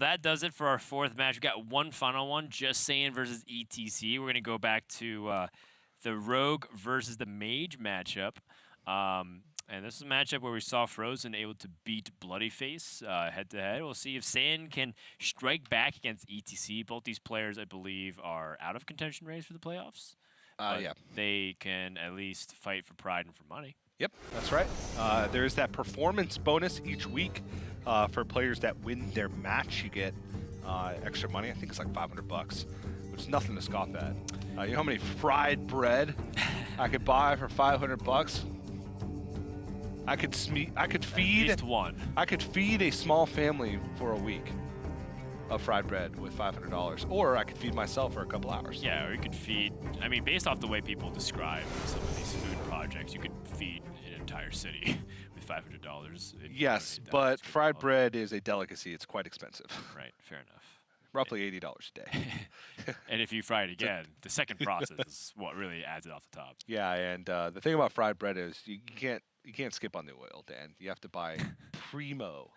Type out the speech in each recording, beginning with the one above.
that does it for our fourth match. We got one final one, Just Saiyan versus ETC. We're going to go back to the Rogue versus the Mage matchup. And this is a matchup where we saw Frozen able to beat Bloodyface head-to-head. We'll see if Saiyan can strike back against ETC. Both these players, I believe, are out of contention race for the playoffs. Yeah. They can at least fight for pride and for money. Yep, that's right. There's that performance bonus each week for players that win their match. You get extra money. I think it's like $500, which is nothing to scoff at. You know how many fried bread I could buy for $500? I could feed at least one. I could feed a small family for a week of fried bread with $500, or I could feed myself for a couple hours. Yeah, or you could feed. I mean, based off the way people describe some of these food projects, you could feed an entire city with $500. Yes, but fried bread is a delicacy. It's quite expensive. Right, fair enough. Roughly $80 a day. And if you fry it again, the second process is what really adds it off the top. Yeah, and the thing about fried bread is you can't skip on the oil, Dan. You have to buy primo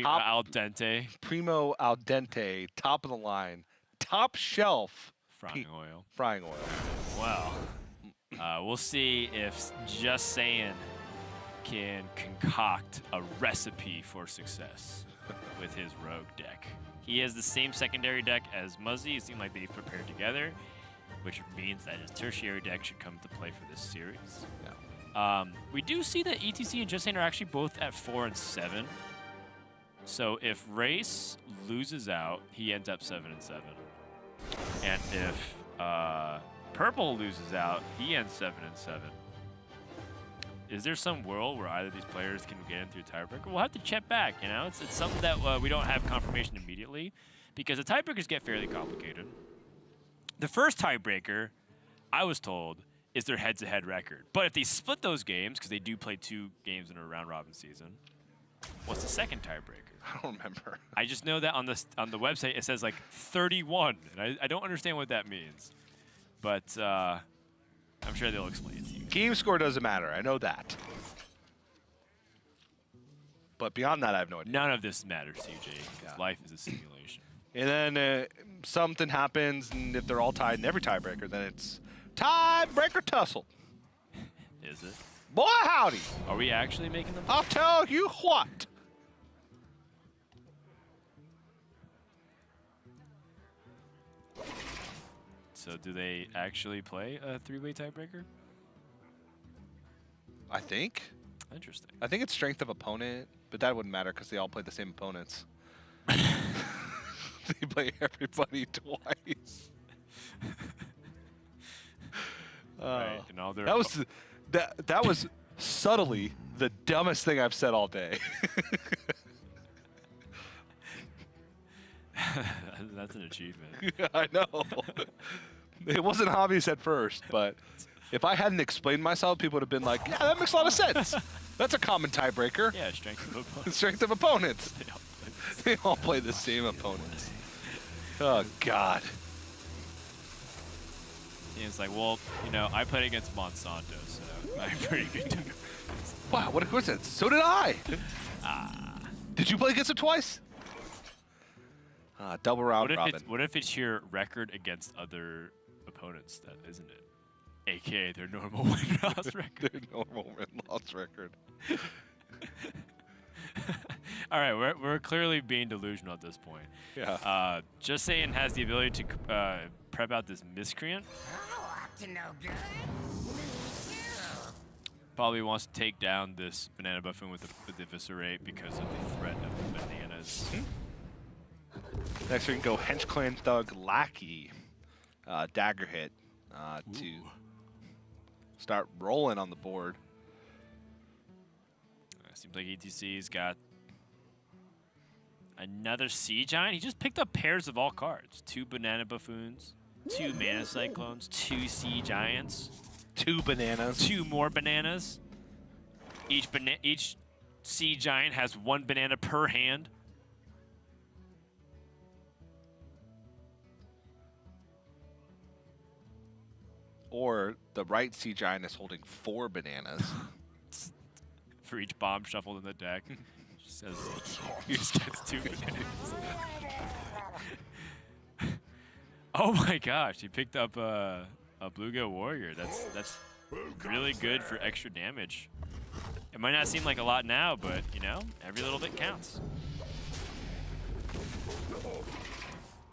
Al dente. Primo al dente, top of the line, top shelf Frying oil. Frying oil. Well, we'll see if Just Saiyan can concoct a recipe for success with his rogue deck. He has the same secondary deck as Muzzy. It seemed like they've prepared together, which means that his tertiary deck should come to play for this series. Yeah. We do see that ETC and Just Saiyan are actually both at 4 and 7. So if Race loses out, he ends up 7 and 7. And if Purple loses out, he ends 7 and 7. Is there some world where either of these players can get in through tiebreaker? We'll have to check back. You know, it's something that we don't have confirmation immediately, because the tiebreakers get fairly complicated. The first tiebreaker, I was told, is their head-to-head record. But if they split those games, because they do play 2 games in a round-robin season, what's the second tiebreaker? I don't remember. I just know that on the website it says like 31, and I don't understand what that means. But I'm sure they'll explain it to you. Game score doesn't matter. I know that. But beyond that, I have no idea. None of this matters, CJ, because life is a simulation. And then something happens, and if they're all tied in every tiebreaker, then it's tiebreaker tussle. Is it? Boy, howdy. Are we actually making them? I'll tell you what. So do they actually play a 3-way tiebreaker? I think. Interesting. I think it's strength of opponent, but that wouldn't matter because they all play the same opponents. They play everybody twice. Right, and all their that was subtly the dumbest thing I've said all day. That's an achievement. Yeah, I know. It wasn't obvious at first, but if I hadn't explained myself, people would have been like, yeah, that makes a lot of sense. That's a common tiebreaker. Yeah, strength of opponents. Strength of opponents. They all play the same opponents. Oh, God. Yeah, it's like, well, you know, I played against Monsanto, so I'm pretty good. Wow, what a coincidence. So did I. Did you play against him twice? Double round robin. What if it's your record against other opponents that isn't it? AKA their normal win-loss record. Their normal win-loss record. All right, we're clearly being delusional at this point. Yeah. Just Saiyan has the ability to prep out this Miscreant. Probably wants to take down this Banana Buffoon with the Eviscerate because of the threat of the bananas. Next we can go Hench Clan Thug Lackey. Dagger hit to start rolling on the board. Seems like ETC's got another Sea Giant. He just picked up pairs of all cards. 2 Banana Buffoons, 2 Mana Cyclones, 2 Sea Giants. 2 bananas. 2 more bananas. Each Sea Giant has 1 banana per hand. Or the right Sea Giant is holding 4 bananas. For each bomb shuffled in the deck. Says he just gets 2 bananas. Oh my gosh, he picked up a Bluegill Warrior. That's really good for extra damage. It might not seem like a lot now, but you know, every little bit counts.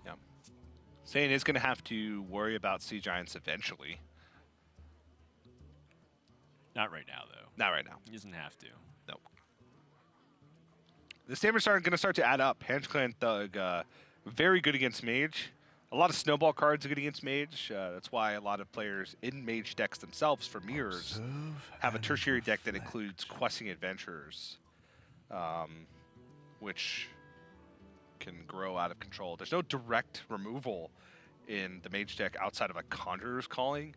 Yeah. Saiyan is going to have to worry about Sea Giants eventually. Not right now, though. Not right now. He doesn't have to. Nope. The damage are going to start to add up. HenchClan Thug, very good against Mage. A lot of snowball cards are good against Mage. That's why a lot of players in Mage decks themselves for mirrors have a tertiary deck that includes Questing Adventurers, which can grow out of control. There's no direct removal in the Mage deck outside of a Conjurer's Calling,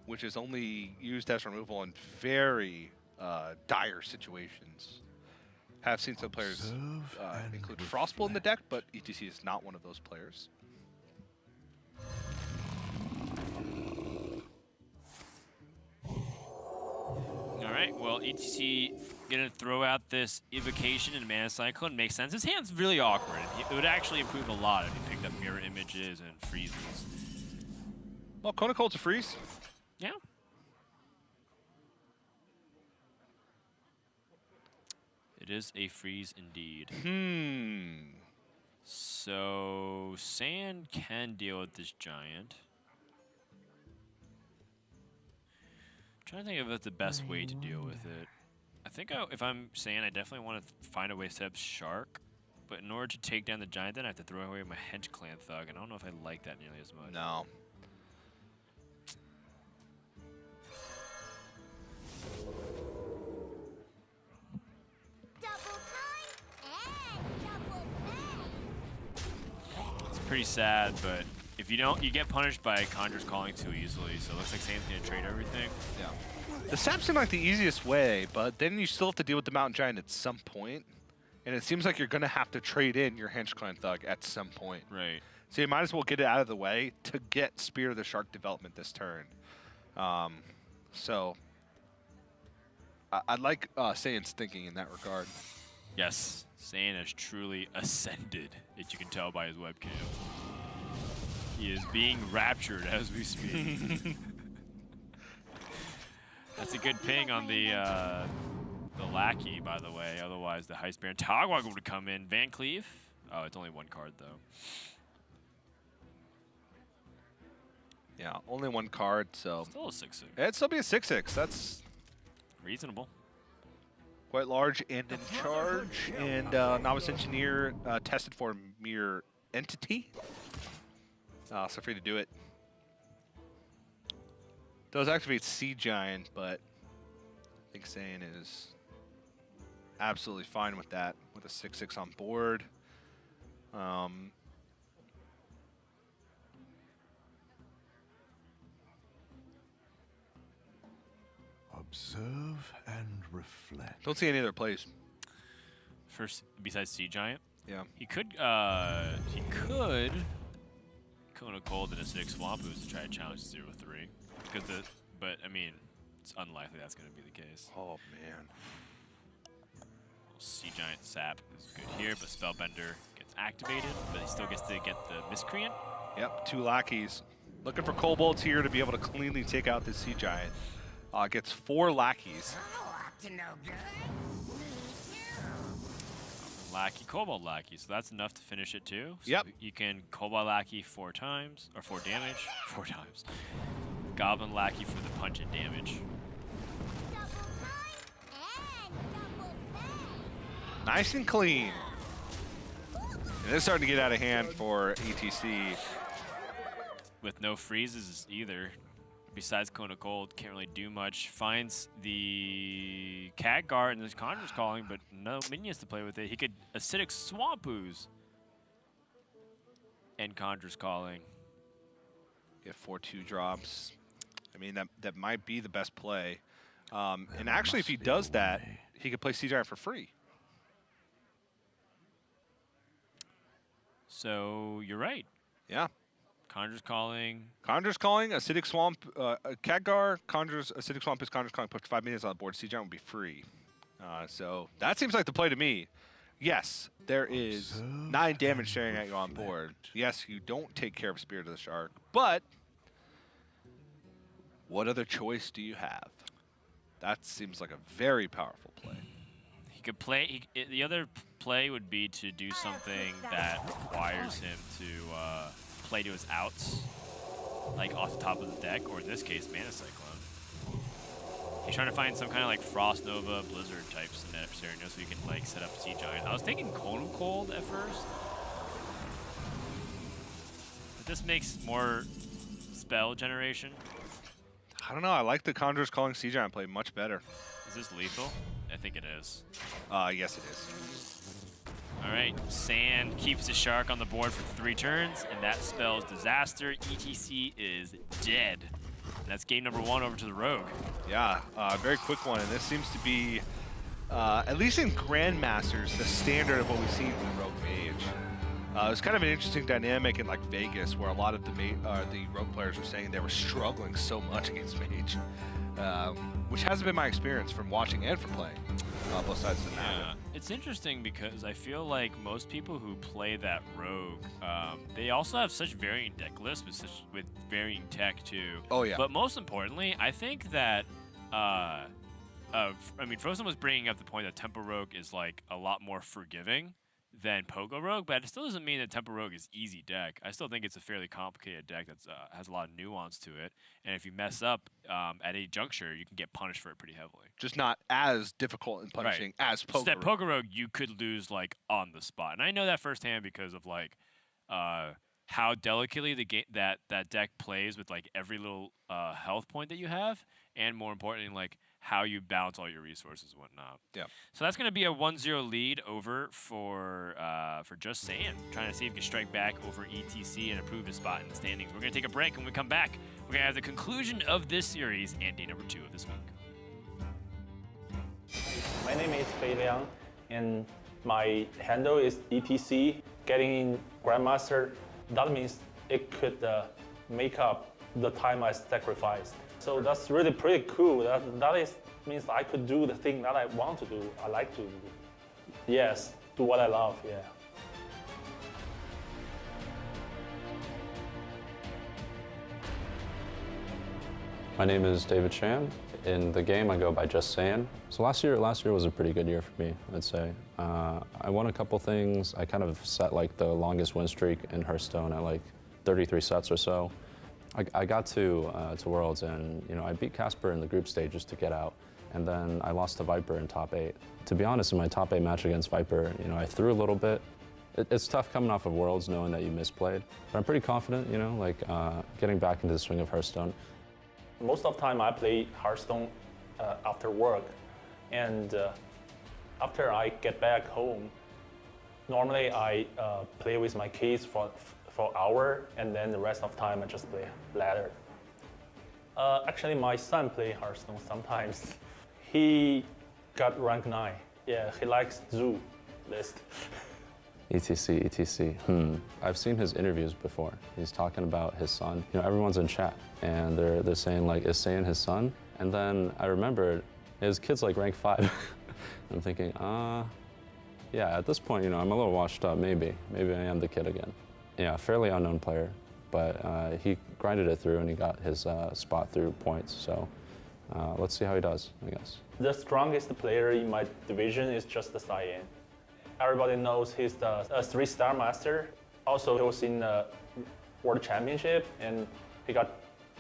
which is only used as removal in very dire situations. Have seen some players include Frostbolt in the deck, but ETC is not one of those players. All right, well, ETC gonna throw out this Evocation and Mana Cyclone. Makes sense. His hand's really awkward. It would actually improve a lot if he picked up Mirror Images and Freezes. Well, Kona Cold's a freeze. Yeah. It is a freeze indeed. So, Sand can deal with this Giant. I'm trying to think if that's the best way to deal with it. I think if I'm Sand, I definitely want to find a way to set up Shark. But in order to take down the Giant, then I have to throw away my HenchClan Thug. And I don't know if I like that nearly as much. No. It's pretty sad, but if you don't, you get punished by Conjurer's Calling too easily. So it looks like Sand's gonna trade everything. Yeah. The sap seemed like the easiest way, but then you still have to deal with the Mountain Giant at some point. And it seems like you're gonna have to trade in your HenchClan Thug at some point. Right. So you might as well get it out of the way to get Spear of the Shark development this turn. So I like Saiyan's thinking in that regard. Yes, Saiyan has truly ascended, as you can tell by his webcam. He is being raptured as we speak. That's a good ping on the Lackey, by the way. Otherwise, the Heist Baron Tagwag would come in. Van Cleave? Oh, it's only one card, though. Yeah, only one card, so... Still a 6/6. It'd still be a 6/6. That's reasonable. Quite large and in charge. And Novice Engineer tested for Mirror Entity. So free to do it. Does activate Sea Giant, but I think Saiyan is absolutely fine with that, with a 6/6 on board. Observe and reflect. Don't see any other plays. First, besides Sea Giant? Yeah. He could Kona Cold and Acidic Swamp Ooze to try to challenge 0/3. But I mean, it's unlikely that's going to be the case. Oh man. Sea Giant Sap is good here, but Spellbender gets activated, but he still gets to get the Miscreant. Yep, 2 lackeys. Looking for Kobolds here to be able to cleanly take out this Sea Giant. Gets 4 lackeys. Lackey, Kobold Lackey, so that's enough to finish it too. So yep. You can Kobold Lackey 4 times, or 4 damage, 4 times. Goblin Lackey for the punch and damage. Nice and clean. And it's starting to get out of hand for ETC. With no freezes either. Besides Kona Cold, can't really do much. Finds the Khadgar and his Conjurer's Calling, but no minions to play with it. He could Acidic Swamp Ooze and Conjurer's Calling. Get 4 2-drops. I mean, that might be the best play. And actually, if he does that, he could play Sea Giant for free. So you're right. Yeah. Conjurer's Calling. Conjurer's Calling, Acidic Swamp, Khadgar, Conjurer's Acidic Swamp is Conjurer's Calling, puts 5 minions on the board. Sea Giant will be free. So that seems like the play to me. Yes, there is 9 damage staring at you on board. Yes, you don't take care of Spirit of the Shark, but what other choice do you have? That seems like a very powerful play. He could play. The other play would be to do something that requires him to play to his outs, like off the top of the deck, or in this case, Mana Cyclone. He's trying to find some kind of like Frost Nova, Blizzard type scenario so he can like set up Sea Giant. I was thinking Cone of Cold at first, but this makes more spell generation. I don't know. I like the Conjurer's Calling Sea Giant play much better. Is this lethal? I think it is. Yes, it is. All right, Sand keeps the Shark on the board for 3 turns, and that spells Disaster. ETC is dead. And that's game number 1 over to the Rogue. Yeah, very quick one, and this seems to be, at least in Grandmasters, the standard of what we've seen from the Rogue Mage. It was kind of an interesting dynamic in like Vegas, where a lot of the Rogue players were saying they were struggling so much against Mage, which hasn't been my experience from watching and from playing both sides of the map. Yeah, it's interesting because I feel like most people who play that Rogue, they also have such varying deck lists with varying tech too. Oh yeah. But most importantly, I think that, I mean, Frozen was bringing up the point that Tempo Rogue is like a lot more forgiving than Pogo Rogue, but it still doesn't mean that Tempo Rogue is easy deck. I still think it's a fairly complicated deck that has a lot of nuance to it, and if you mess up at a juncture, you can get punished for it pretty heavily. Just not as difficult and punishing as Pogo So that Rogue. Pogo Rogue, you could lose like on the spot, and I know that firsthand because of like how delicately that deck plays with like every little health point that you have, and more importantly, like how you balance all your resources and whatnot. Yeah. So that's going to be a 1-0 lead over for Just Saiyan, trying to see if he can strike back over ETC and improve his spot in the standings. We're going to take a break. When we come back, we're going to have the conclusion of this series and day number 2 of this week. My name is Fei Liang, and my handle is ETC. Getting in Grandmaster, that means it could make up the time I sacrificed. So that's really pretty cool. That means I could do the thing that I want to do, I like to do. Yes, do what I love, yeah. My name is David Chan. In the game, I go by Just Saiyan. So last year was a pretty good year for me, I'd say. I won a couple things. I kind of set like the longest win streak in Hearthstone at like 33 sets or so. I got to Worlds, and I beat Casper in the group stages to get out, and then I lost to Viper in top 8. To be honest, in my top 8 match against Viper, I threw a little bit. It's tough coming off of Worlds knowing that you misplayed, but I'm pretty confident, getting back into the swing of Hearthstone. Most of the time I play Hearthstone after work, and after I get back home, normally I play with my kids for an hour, and then the rest of the time I just play ladder. Actually, my son plays Hearthstone sometimes. He got rank 9. Yeah, he likes Zoo list. ETC. I've seen his interviews before. He's talking about his son. Everyone's in chat, and they're saying like, is Saiyan his son? And then I remembered his kid's like rank 5. I'm thinking, yeah, at this point, I'm a little washed up. Maybe I am the kid again. Yeah, fairly unknown player, but he grinded it through and he got his spot through points. So let's see how he does, I guess. The strongest player in my division is just the Cyan. Everybody knows he's the 3-star master. Also, he was in the World Championship and he got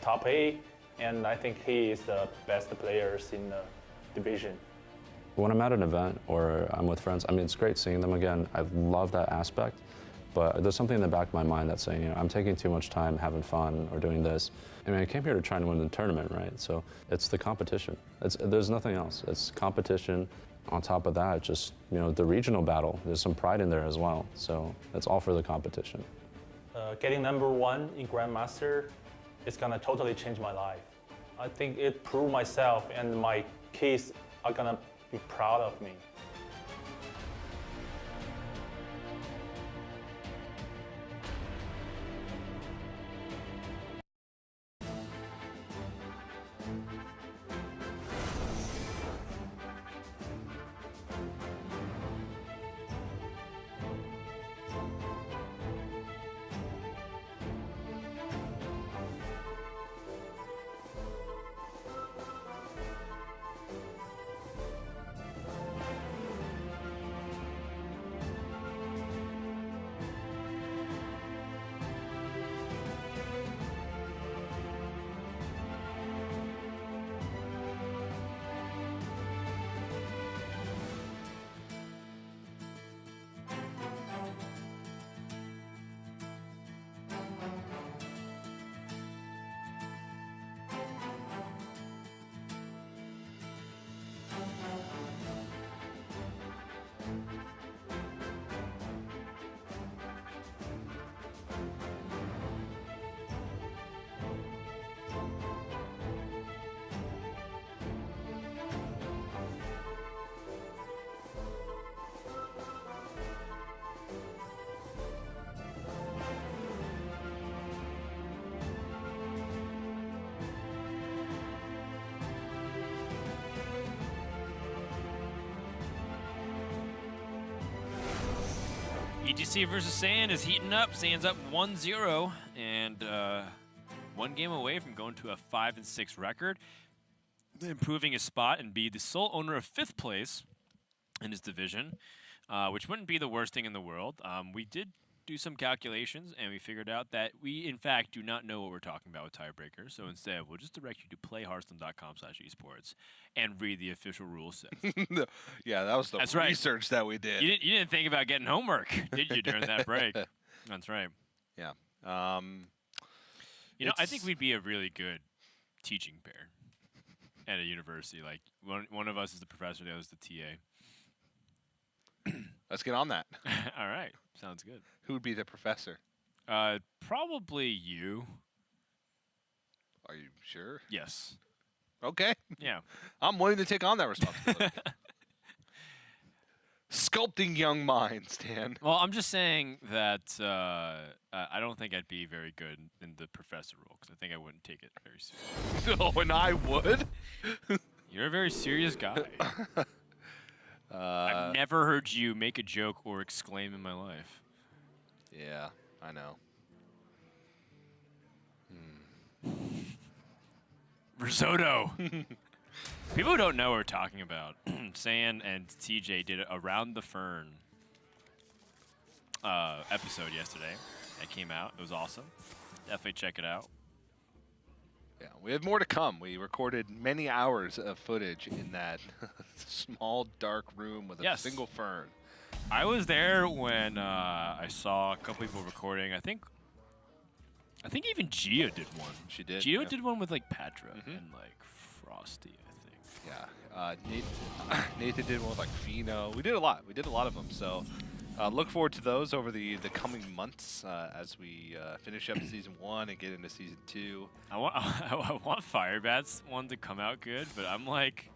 top 8. And I think he is the best players in the division. When I'm at an event or I'm with friends, I mean, it's great seeing them again. I love that aspect. But there's something in the back of my mind that's saying, I'm taking too much time having fun or doing this. I mean, I came here to try and win the tournament, right? So it's the competition. There's nothing else. It's competition. On top of that, just, the regional battle. There's some pride in there as well. So it's all for the competition. Getting #1 in Grandmaster is gonna totally change my life. I think it proved myself, and my kids are gonna be proud of me. ETC versus Saiyan is heating up. Saiyan's up 1-0 and one game away from going to a 5-6 record, improving his spot and be the sole owner of 5th place in his division, which wouldn't be the worst thing in the world. We did do some calculations, and we figured out that we, in fact, do not know what we're talking about with Tiebreaker. So instead, we'll just direct you to playhearthstone.com/esports and read the official rule set. Yeah, that was the That's research that we did. You didn't think about getting homework, did you, during that break? That's right. Yeah. You know, I think we'd be a really good teaching pair at a university. Like, one of us is the professor, the other is the TA. Let's get on that. All right. Sounds good. Who would be the professor? Probably you. Are you sure? Yes. Okay. Yeah. I'm willing to take on that responsibility. Sculpting young minds, Dan. Well, I'm just saying that I don't think I'd be very good in the professor role because I think I wouldn't take it very seriously. Oh, and I would. You're a very serious guy. I've never heard you make a joke or exclaim in my life. Yeah, I know. Risotto. People who don't know what we're talking about, Saiyan and TJ did a Around the Fern episode yesterday. That came out. It was awesome. Definitely check it out. Yeah, we have more to come. We recorded many hours of footage in that small, dark room with a single fern. I was there when I saw a couple people recording. I think even Gia did one. She did. Gia did one with like Patra and like Frosty, I think. Yeah. Nathan did one with like Fino. We did a lot. We did a lot of them. So look forward to those over the coming months as we finish up season 1 and get into season 2. I want Firebat's one to come out good, but I'm like,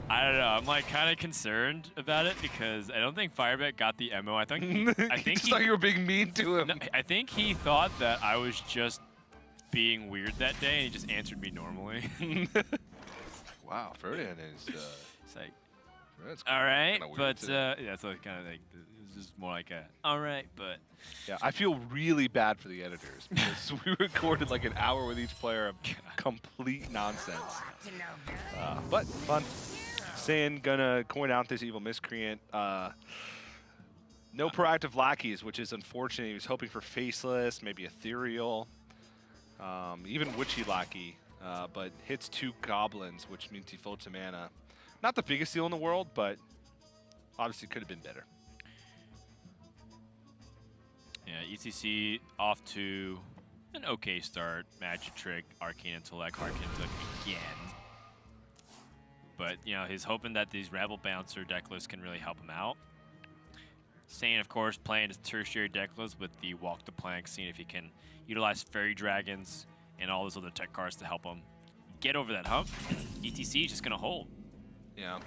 I don't know. I'm like kind of concerned about it because I don't think Firebat got the MO. I think he thought you were being mean to him. No, I think he thought that I was just being weird that day, and he just answered me normally. Wow, Ferdinand is. It's like, all right, but that's like kind of like it's just more like a all right, but yeah, I feel really bad for the editors because we recorded like an hour with each player of complete nonsense. But fun. Saiyan gonna coin out this evil miscreant. No proactive lackeys, which is unfortunate. He was hoping for faceless, maybe ethereal, even witchy lackey, but hits 2 goblins, which means he floats a mana. Not the biggest deal in the world, but obviously could have been better. Yeah, ETC off to an okay start. Magic Trick, Arcane Intellect again. But, you know, he's hoping that these Rebel Bouncer deck lists can really help him out. Saiyan, of course, playing his tertiary deck list with the Walk the Plank, seeing if he can utilize Fairy Dragons and all those other tech cards to help him get over that hump. ETC is just going to hold. Yeah.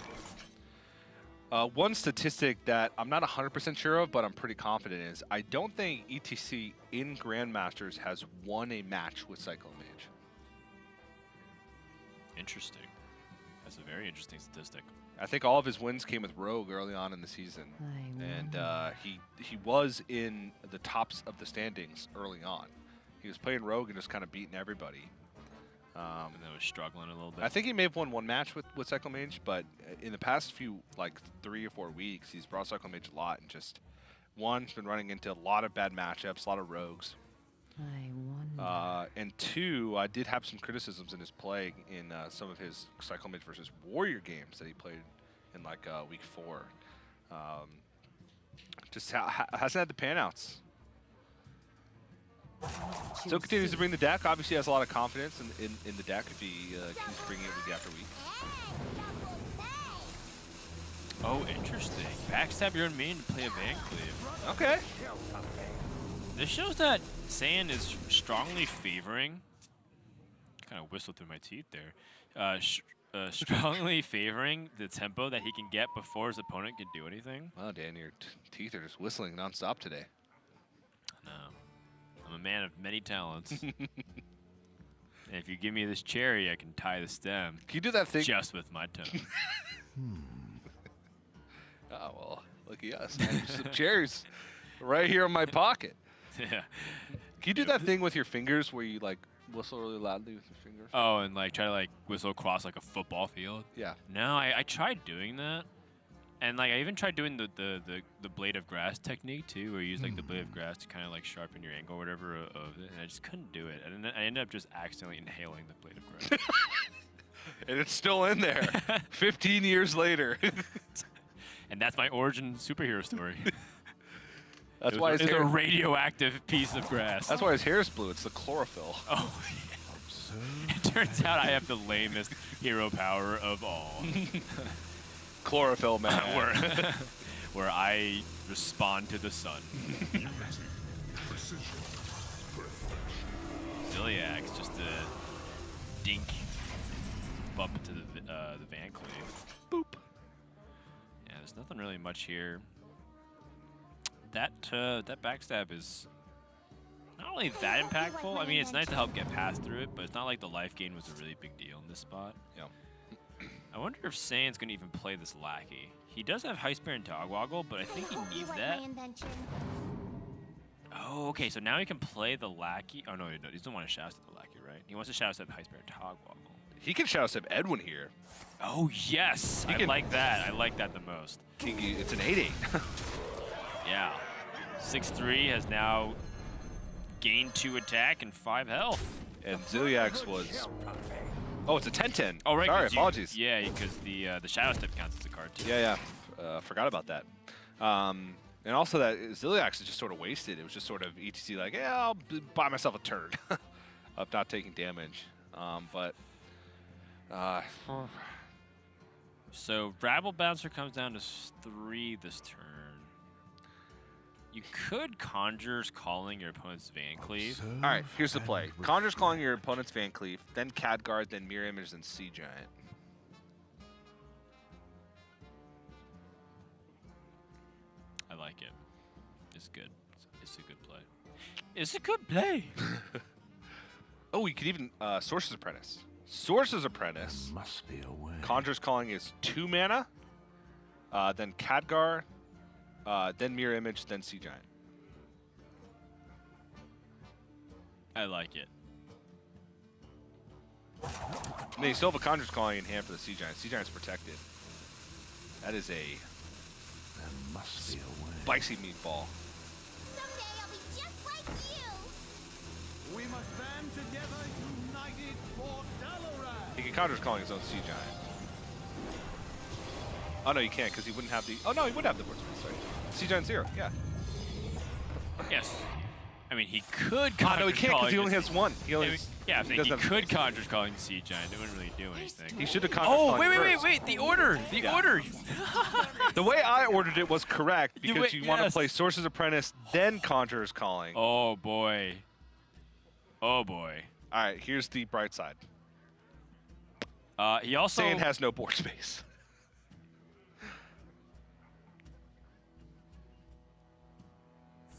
One statistic that I'm not 100% sure of, but I'm pretty confident is I don't think ETC in Grandmasters has won a match with Cyclone Mage. Interesting. That's a very interesting statistic. I think all of his wins came with Rogue early on in the season, and he was in the tops of the standings early on. He was playing Rogue and just kind of beating everybody. And then was struggling a little bit. I think he may have won 1 match with Cyclone Mage, but in the past few, like 3 or 4 weeks, he's brought Cyclone Mage a lot, and just he's been running into a lot of bad matchups, a lot of rogues. And 2, I did have some criticisms in his play in some of his Cyclone Mage versus Warrior games that he played in like week 4. Just hasn't had the panouts. So continues to bring the deck. Obviously has a lot of confidence in the deck if he keeps bringing it week after week. Oh, interesting. Backstab your own main to play a Van Cleave. Okay. This shows that Saiyan is strongly favoring. Kind of whistled through my teeth there. Strongly favoring the tempo that he can get before his opponent can do anything. Wow, Dan, your teeth are just whistling nonstop today. No. I'm a man of many talents. And if you give me this cherry, I can tie the stem. Can you do that thing? Just with my tongue. Oh, well, lucky us. Some cherries. Right here in my pocket. Yeah. Can you do that thing with your fingers where you like whistle really loudly with your fingers? Oh, and like try to like whistle across like a football field. Yeah. No, I tried doing that, and like I even tried doing the blade of grass technique too, where you use like the blade of grass to kind of like sharpen your angle or whatever of it, and I just couldn't do it, and then I ended up just accidentally inhaling the blade of grass. And it's still in there 15 years later. And that's my origin superhero story. That's why his it's a hair. radioactive piece of grass. That's why his hair is blue. It's the chlorophyll. Oh, yeah. It turns out I have the lamest hero power of all. Chlorophyll man. where I respond to the sun. Ziliax, just a dink bump into the Van Cleave. Boop. Yeah, there's nothing really much here. That backstab is not really that impactful. I mean, it's nice to help get past through it, but it's not like the life gain was a really big deal in this spot. Yeah. I wonder if Saiyan's gonna even play this lackey. He does have High Spear and Togwaggle, but I think he needs that. Oh, okay, so now he can play the lackey. Oh no, he doesn't want to shout at the lackey, right? He wants to shout at High Spear and Togwaggle. He can shout at Edwin here. Oh yes, I like that. I like that the most. It's an 8/8. Yeah. 6-3 has now gained 2 attack and 5 health. And Ziliax was. Oh, it's a 10/10. Oh right. Sorry, apologies. Yeah, because the shadow step counts as a card too. Yeah. Forgot about that. And also that Ziliax is just sort of wasted. It was just sort of ETC like, yeah, I'll buy myself a turn of not taking damage. So Rabble Bouncer comes down to 3 this turn. You could Conjure's Calling your opponent's Van Cleave. All right, here's the play. Conjure's Calling your opponent's Van Cleave, then Khadgar, then Mirror Image, then Sea Giant. I like it. It's good. It's a good play. It's a good play. Oh, you could even Sorcerer's Apprentice. Sorcerer's Apprentice. Must be a way. Conjure's Calling is 2 mana, then Khadgar, then Mirror Image, then Sea Giant. I like it. And then you still have a Conjure's Calling in hand for the Sea Giant. Sea Giant's protected. That is a There must be a way. spicy meatball. Someday I'll be just like you. We must band together, united for Dalaran. He can Conjure's Calling his own Sea Giant. Oh no, you can't because he wouldn't have the. Oh no, he would have the board space. Sorry, Sea Giant 0. Yeah. Yes. I mean, he could Oh no, he can't because he only has 1. He only. Yeah, he he doesn't have could space. Conjure's Calling the Sea Giant. It wouldn't really do anything. He should have Conjure's Oh, Calling wait, first. the order. The Yeah. order. The way I ordered it was correct because you want to yes. play Sorcerer's Apprentice, then Conjurer's Calling. Oh, boy. Oh, boy. All right, here's the bright side. He also... Saiyan has no board space.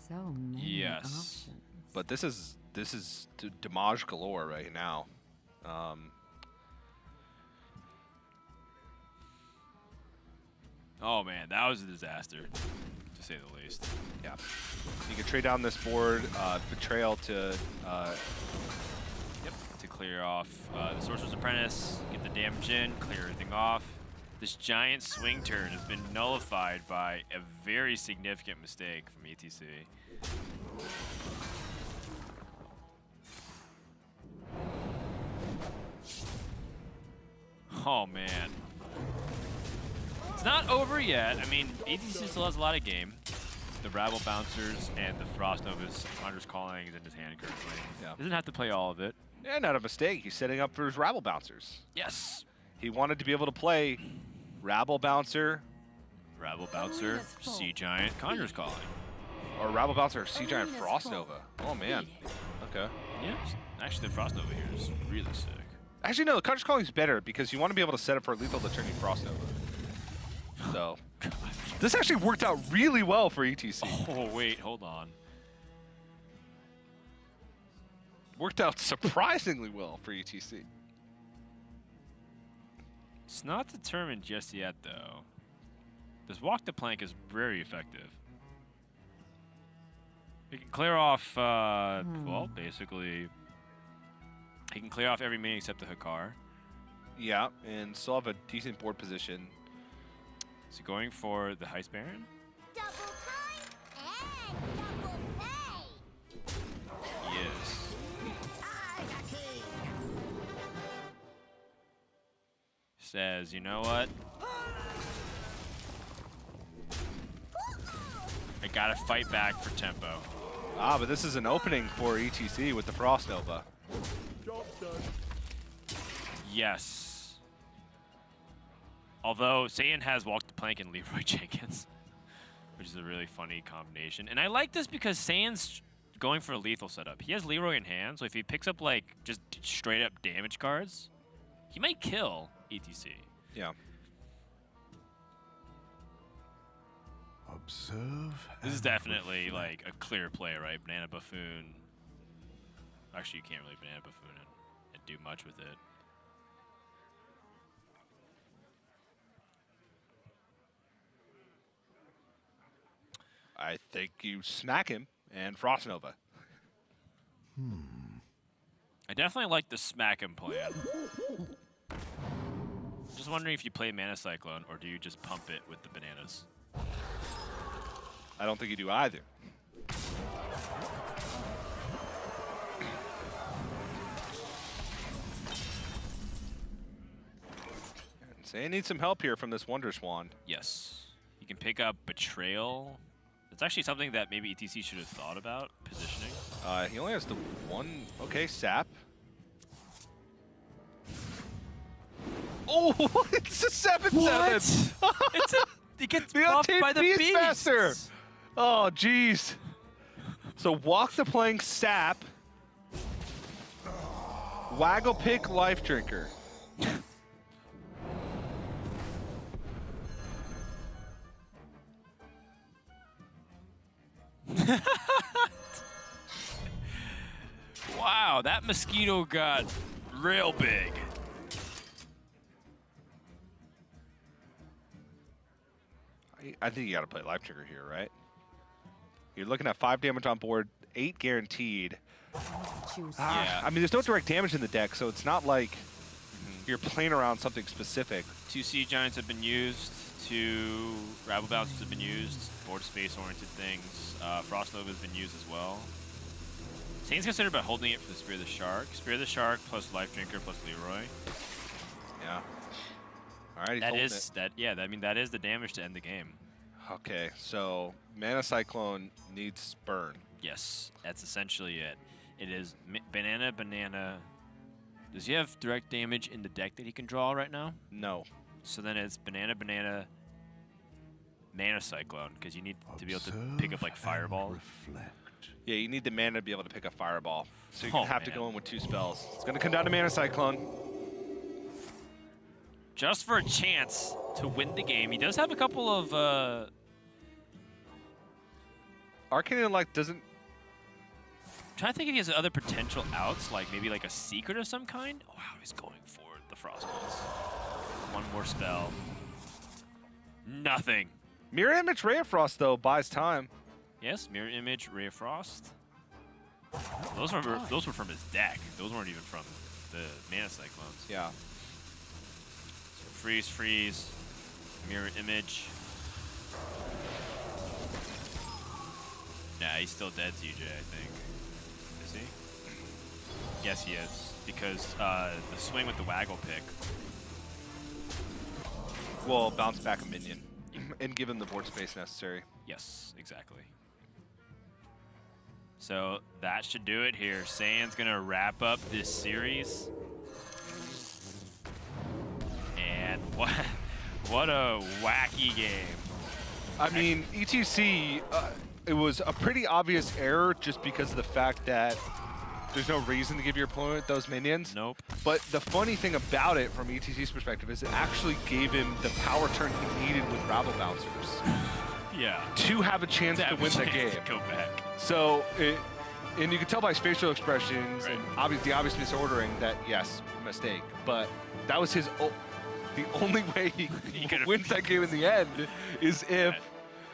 So many Yes. options. But this is damage galore right now. Oh, man, that was a disaster, to say the least. Yeah. You can trade down this board, Betrayal to Yep. To clear off the Sorcerer's Apprentice, get the damage in, clear everything off. This giant swing turn has been nullified by a very significant mistake from ETC. Oh, man. It's not over yet. I mean, ETC still has a lot of game. The Rabble Bouncers and the Frost Nova's Conjure's Calling is in his hand currently. Yeah. Doesn't have to play all of it. Yeah, not a mistake. He's setting up for his Rabble Bouncers. Yes. He wanted to be able to play Rabble Bouncer Rabble Bouncer, Sea Giant, Conjure's Calling. or Rabble Bouncer or Sea Giant Frost Nova. Oh man. Okay. Yeah, actually the Frost Nova here is really sick. Actually, no, the Conjure's Calling is better because you want to be able to set up for lethal to turn you Frost Nova. So, this actually worked out really well for ETC. Oh, wait, hold on. Worked out surprisingly well for ETC. It's not determined just yet, though. This walk the plank is very effective. He can clear off, well, basically, he can clear off every minion except the Hakar. Yeah, and still have a decent board position. Is he going for the Heist Baron? Double time and double pay. He is. I the king. Says, you know what? I gotta fight back for tempo. Ah, but this is an opening for ETC with the Frost Nova. Job done. Yes. Although Saiyan has Walk the Plank and Leroy Jenkins, which is a really funny combination. And I like this because Saiyan's going for a lethal setup. He has Leroy in hand, so if he picks up like just straight up damage cards, he might kill ETC. Yeah. Observe. This is and definitely reflect. like a clear play, right? Banana Buffoon. Actually, you can't really Banana Buffoon and do much with it. I think you smack him and Frost Nova. I definitely like the smack him plan. Just wondering if you play Mana Cyclone or do you just pump it with the bananas? I don't think you do either. Say, I need some help here from this Wonder Swan. Yes. You can pick up Betrayal. It's actually something that maybe ETC should have thought about, positioning. He only has the one. Okay, Sap. Oh, it's a 7/7. It's a... It gets The buffed by the Beast Master. beasts. Oh, jeez. So Walk the Plank, Sap. Waggle Pick, Life Drinker. Wow, that mosquito got real big. I think you got to play Life Trigger here, right? You're looking at 5 damage on board, 8 guaranteed. Choose. Yeah. I mean, there's no direct damage in the deck, so it's not like you're playing around something specific. 2 Sea Giants have been used, 2 Rabble Bouncers have been used, board space-oriented things. Frost Nova has been used as well. Sane's considered about holding it for the Spear of the Shark. Spear of the Shark plus Life Drinker plus Leroy. Yeah. All right, he's That holding is it. that. Yeah, I mean that is the damage to end the game. Okay, so Mana Cyclone needs burn. Yes, that's essentially it. It is banana, banana. Does he have direct damage in the deck that he can draw right now? No. So then it's banana, banana, Mana Cyclone, because you need to be able to pick up like Observe and Fireball. reflect. Yeah, you need the mana to be able to pick up Fireball. So you Oh, have to man. go in with 2 spells. It's going to come down to Mana Cyclone. Just for a chance to win the game. He does have a couple of Arcane Light doesn't... I'm trying to think if he has other potential outs, like maybe like a secret of some kind. Oh, wow, he's going for the Frostbolts. One more spell. Nothing. Mirror Image Ray of Frost, though, buys time. Yes, Mirror Image, Ray of Frost. Those were from his deck. Those weren't even from the Mana Cyclones. Yeah. So freeze, freeze, Mirror Image. Nah, he's still dead, TJ, I think. Is he? Yes, he is. Because the swing with the Waggle Pick. Will bounce back a minion and give him the board space necessary. Yes, exactly. So that should do it here. Saiyan's gonna wrap up this series. And what a wacky game. I mean, ETC, it was a pretty obvious error just because of the fact that there's no reason to give your opponent those minions. Nope. But the funny thing about it from ETC's perspective is it actually gave him the power turn he needed with Rabble Bouncers Yeah. to have a chance to win the game. Go back. So, and you can tell by his facial expressions Right. and the obvious misordering that, yes, mistake. But that was his, the only way he could've- wins that game in the end is if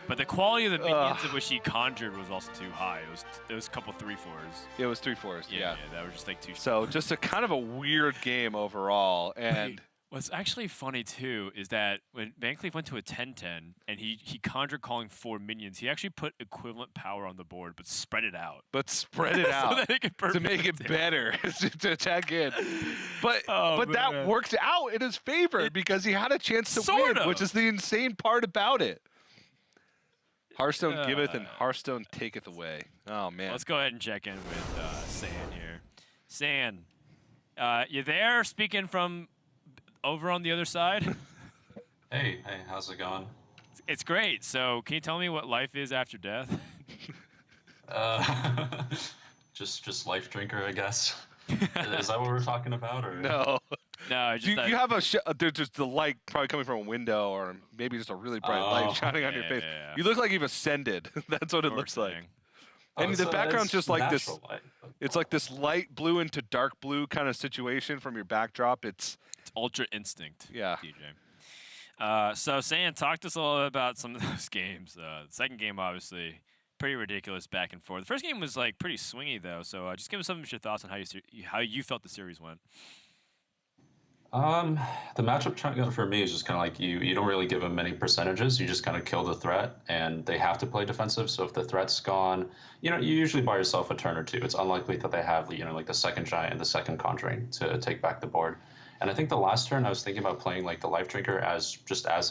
But the quality of the minions in which he conjured was also too high. It was a couple 3/4s. It was 3/4. Yeah. That was just like too. So just a kind of a weird game overall. And what's actually funny too is that when Van Cleef went to a 10-10 and he conjured calling 4 minions, he actually put equivalent power on the board, but spread it out. out so that it could to make it better to attack in. But man. that worked out in his favor because he had a chance to win, which is the insane part about it. Hearthstone giveth and Hearthstone taketh away. Oh, man. Let's go ahead and check in with Saiyan here. Saiyan, you there speaking from over on the other side? Hey, how's it going? It's great. So can you tell me what life is after death? Just life drinker, I guess. Is that what we're talking about, or No. No, Do you have there's just the light probably coming from a window or maybe just a really bright light shining on your face. yeah. You look like you've ascended. That's what it looks like. And the background's just like this. Light, it's like this light blue into dark blue kind of situation from your backdrop. It's Ultra Instinct. Yeah. DJ. So Saiyan, talk to us a little bit about some of those games. The second game, obviously, pretty ridiculous back and forth. The first game was like pretty swingy though. So just give us some of your thoughts on how you felt the series went. The matchup for me is just kind of like you don't really give them many percentages. You just kind of kill the threat, and they have to play defensive. So if the threat's gone, you usually buy yourself a turn or two. It's unlikely that they have, like the second giant and the second conjuring to take back the board. And I think the last turn I was thinking about playing like the Life Drinker as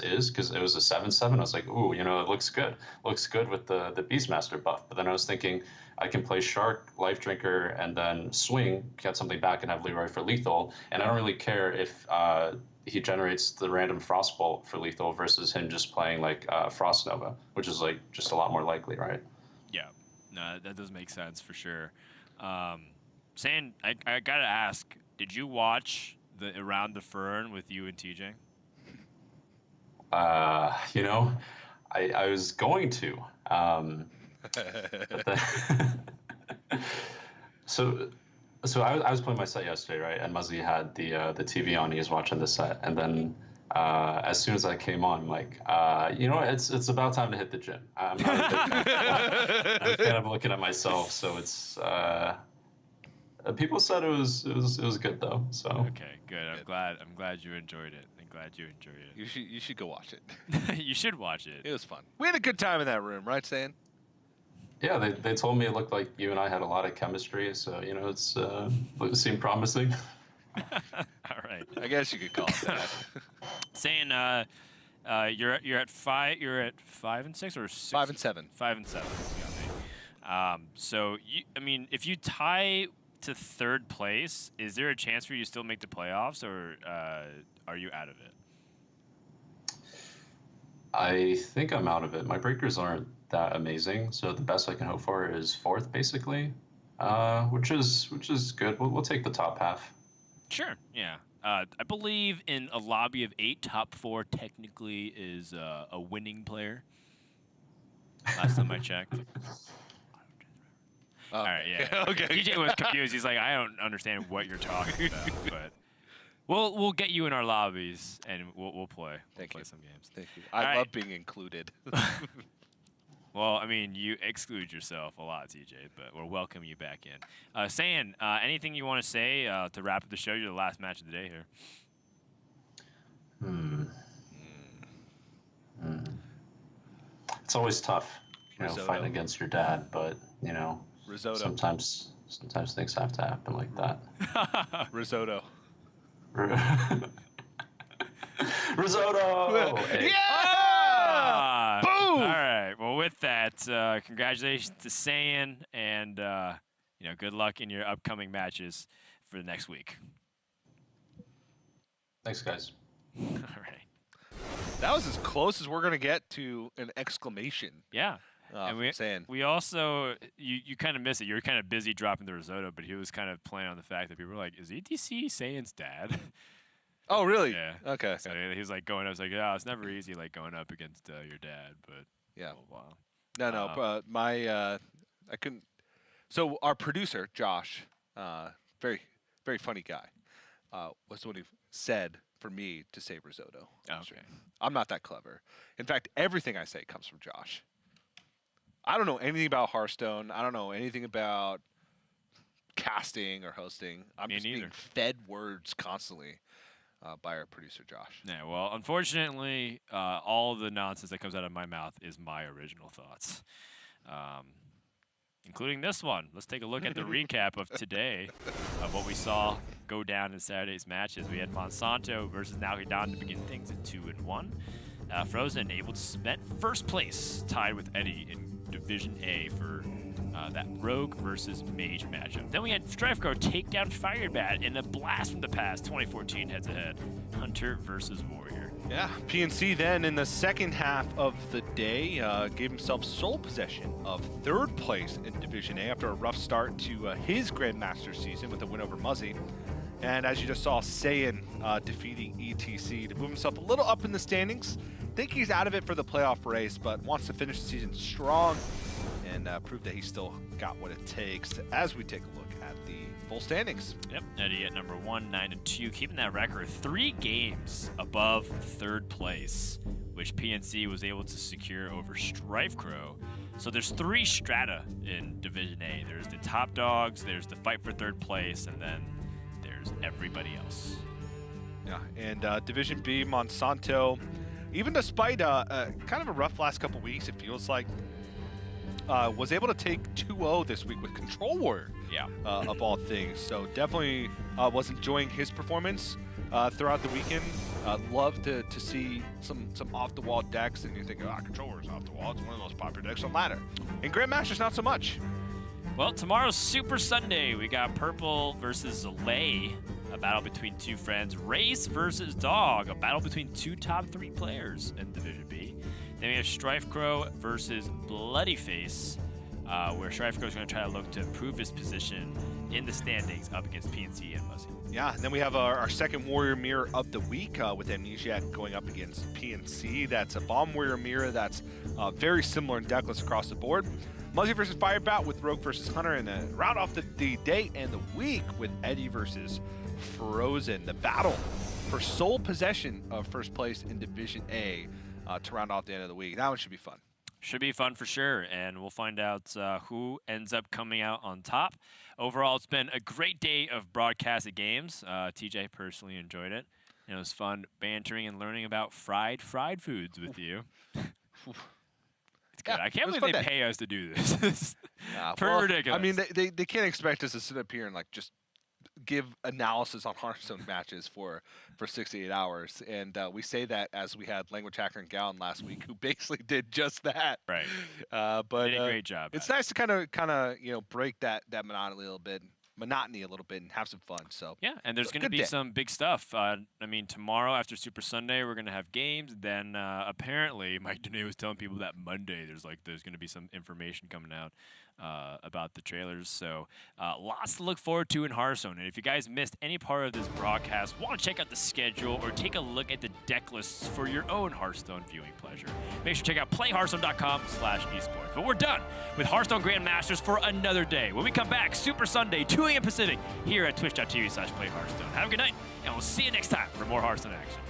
is, because it was a 7/7. I was like, ooh, it looks good. Looks good with the Beastmaster buff. But then I was thinking I can play Shark, Life Drinker, and then swing, get something back, and have Leroy for lethal. And I don't really care if he generates the random Frostbolt for lethal versus him just playing like Frost Nova, which is like just a lot more likely, right? Yeah, no, that does make sense for sure. Saiyan, I gotta ask, did you watch the Around the Fern with you and TJ? I was going to. So I was playing my set yesterday, right? And Muzzy had the TV on. He was watching the set, and then as soon as I came on, I'm like, it's about time to hit the gym. I'm kind of looking at myself, so it's. People said it was good though. So okay, good. I'm glad you enjoyed it. I'm glad you enjoyed it. you should go watch it. You should watch it. It was fun. We had a good time in that room, right, Saiyan? Yeah, they told me it looked like you and I had a lot of chemistry, so it seemed promising. All right. I guess you could call it that. Saiyan, you're at 5. You're at 5 and 6 or 6? 5 and 7. 5 and 7. So if you tie to third place, is there a chance for you to still make the playoffs, or are you out of it? I think I'm out of it. My breakers aren't that amazing, so the best I can hope for is 4th, basically, which is good. We'll take the top half. Sure. Yeah. I believe in a lobby of 8, top 4 technically is a winning player. Last time I checked. All right, yeah. Okay. DJ was confused. He's like, I don't understand what you're talking about, but we'll get you in our lobbies and we'll play. We'll play some games. Thank you. I love being included. Well, I mean, you exclude yourself a lot, TJ, but we'll welcome you back in. Saiyan, anything you want to say to wrap up the show? You're the last match of the day here. It's always tough, Risotto. fighting against your dad, but Risotto. sometimes things have to happen like that. Risotto. Risotto! Hey. Yeah! Boom! All right. Well, with that, congratulations to Saiyan, and good luck in your upcoming matches for the next week. Thanks, guys. All right. That was as close as we're going to get to an exclamation. Yeah. And we also, you kind of miss it. You were kind of busy dropping the risotto, but he was kind of playing on the fact that people were like, is ETC Saiyan's dad? Oh, really? Yeah. Okay. So he was like going up. I was like, yeah, it's never easy like going up against your dad, but yeah. Oh, wow. No. I couldn't. So our producer Josh, very very funny guy, was the one who said for me to say risotto. Oh, okay. I'm not that clever. In fact, everything I say comes from Josh. I don't know anything about Hearthstone. I don't know anything about casting or hosting. I'm Me just neither. being fed words constantly by our producer, Josh. Yeah, well, unfortunately, all of the nonsense that comes out of my mouth is my original thoughts, including this one. Let's take a look at the recap of today, of what we saw go down in Saturday's matches. We had Monsanto versus Nahidan to begin things at 2-1. Frozen able to cement first place, tied with Eddie in Division A for that Rogue versus Mage matchup. Then we had Strifecrow take down Firebat in a blast from the past 2014 heads-to-head. Hunter versus Warrior. Yeah, PNC then in the second half of the day gave himself sole possession of third place in Division A after a rough start to his Grandmasters season with a win over Muzzy. And as you just saw, Saiyan defeating ETC to move himself a little up in the standings. Think he's out of it for the playoff race, but wants to finish the season strong and prove that he's still got what it takes as we take a look at the full standings. Yep, Eddie at number 1, 9-2, keeping that record 3 games above third place, which PNC was able to secure over Strifecrow. So there's 3 strata in Division A. There's the top dogs, there's the fight for third place, and then there's everybody else. Yeah, and Division B, Monsanto, even despite kind of a rough last couple weeks, it feels like, was able to take 2-0 this week with Control Warrior, Yeah. of all things. So definitely was enjoying his performance throughout the weekend. Love to see some off-the-wall decks, and you're thinking, Control Warrior's off the wall. It's one of the most popular decks on ladder. And Grandmasters, not so much. Well, tomorrow's Super Sunday. We got Purple versus Lay, a battle between 2 friends. Race versus Dog, a battle between 2 top 3 players in Division B. Then we have Strifecrow versus Bloodyface, where Strifecrow is going to try to look to improve his position in the standings up against PNC and Muzzy. Yeah, and then we have our second Warrior Mirror of the week with Amnesiac going up against PNC. That's a Bomb Warrior Mirror that's very similar in decklist across the board. Muzzy versus Firebat with Rogue versus Hunter, and then round off the day and the week with Eddie versus Frozen. The battle for sole possession of first place in Division A to round off the end of the week. That one should be fun. Should be fun for sure, and we'll find out who ends up coming out on top. Overall, it's been a great day of broadcasted games. TJ personally enjoyed it. It was fun bantering and learning about fried foods with you. It's good. Yeah, I can't it was believe they fun day. pay us to do this. Pretty Well, ridiculous. I mean, they can't expect us to sit up here and like just give analysis on Hearthstone matches for 68 hours. And we say that as we had Language Hacker and Gowan last week, who basically did just that. Right. But Did a great job. it's nice to kind of break that monotony a little bit, and have some fun. So Yeah, and there's So, going to good be day. some big stuff. I mean, tomorrow after Super Sunday, we're going to have games. Then apparently, Mike Dene was telling people that Monday there's going to be some information coming out about the trailers. So lots to look forward to in Hearthstone. And if you guys missed any part of this broadcast, want to check out the schedule or take a look at the deck lists for your own Hearthstone viewing pleasure, make sure to check out playhearthstone.com/esports. But we're done with Hearthstone Grandmasters for another day. When we come back, Super Sunday, 2 a.m. Pacific, here at twitch.tv/playhearthstone. Have a good night, and we'll see you next time for more Hearthstone action.